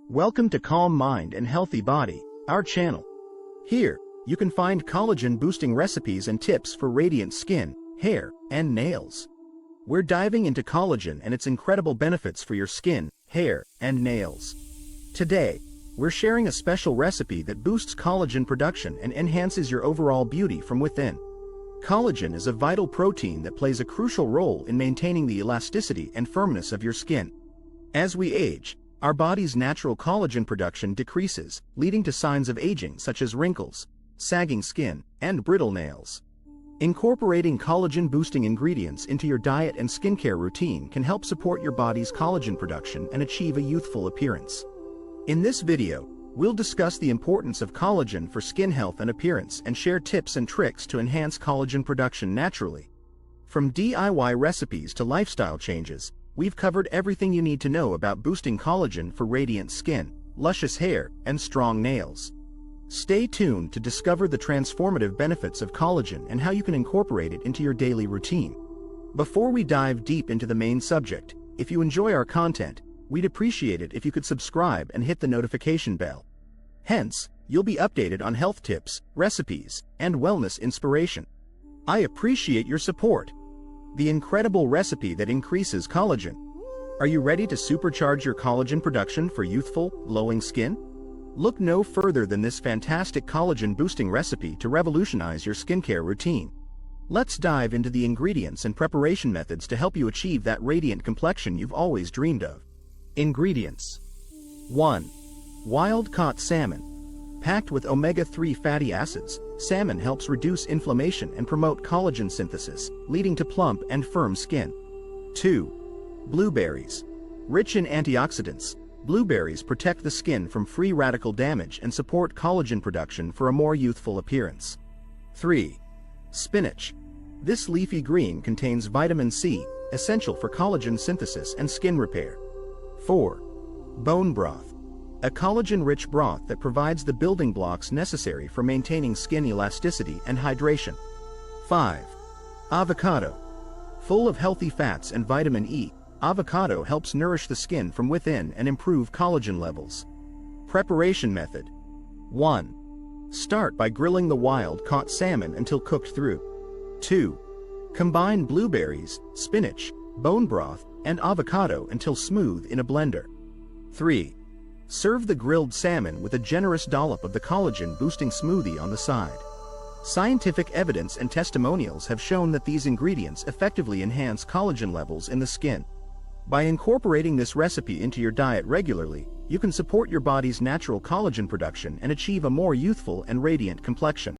Welcome to Calm Mind and Healthy Body, our channel. Here, you can find collagen-boosting recipes and tips for radiant skin, hair, and nails. We're diving into collagen and its incredible benefits for your skin, hair, and nails. Today, we're sharing a special recipe that boosts collagen production and enhances your overall beauty from within. Collagen is a vital protein that plays a crucial role in maintaining the elasticity and firmness of your skin. As we age, our body's natural collagen production decreases, leading to signs of aging such as wrinkles, sagging skin, and brittle nails. Incorporating collagen-boosting ingredients into your diet and skincare routine can help support your body's collagen production and achieve a youthful appearance. In this video, we'll discuss the importance of collagen for skin health and appearance and share tips and tricks to enhance collagen production naturally. From DIY recipes to lifestyle changes, we've covered everything you need to know about boosting collagen for radiant skin, luscious hair, and strong nails. Stay tuned to discover the transformative benefits of collagen and how you can incorporate it into your daily routine. Before we dive deep into the main subject, if you enjoy our content, we'd appreciate it if you could subscribe and hit the notification bell. Hence, you'll be updated on health tips, recipes, and wellness inspiration. I appreciate your support. The incredible recipe that increases collagen. Are you ready to supercharge your collagen production for youthful, glowing skin? Look no further than this fantastic collagen-boosting recipe to revolutionize your skincare routine. Let's dive into the ingredients and preparation methods to help you achieve that radiant complexion you've always dreamed of. Ingredients. 1. Wild-caught salmon. Packed with omega-3 fatty acids, salmon helps reduce inflammation and promote collagen synthesis, leading to plump and firm skin. 2. Blueberries. Rich in antioxidants, blueberries protect the skin from free radical damage and support collagen production for a more youthful appearance. 3. Spinach. This leafy green contains vitamin C, essential for collagen synthesis and skin repair. 4. Bone broth. A collagen-rich broth that provides the building blocks necessary for maintaining skin elasticity and hydration. 5. Avocado. Full of healthy fats and vitamin E, avocado helps nourish the skin from within and improve collagen levels. Preparation method. 1. Start by grilling the wild-caught salmon until cooked through. 2. Combine blueberries, spinach, bone broth, and avocado until smooth in a blender. 3. Serve the grilled salmon with a generous dollop of the collagen-boosting smoothie on the side. Scientific evidence and testimonials have shown that these ingredients effectively enhance collagen levels in the skin. By incorporating this recipe into your diet regularly, you can support your body's natural collagen production and achieve a more youthful and radiant complexion.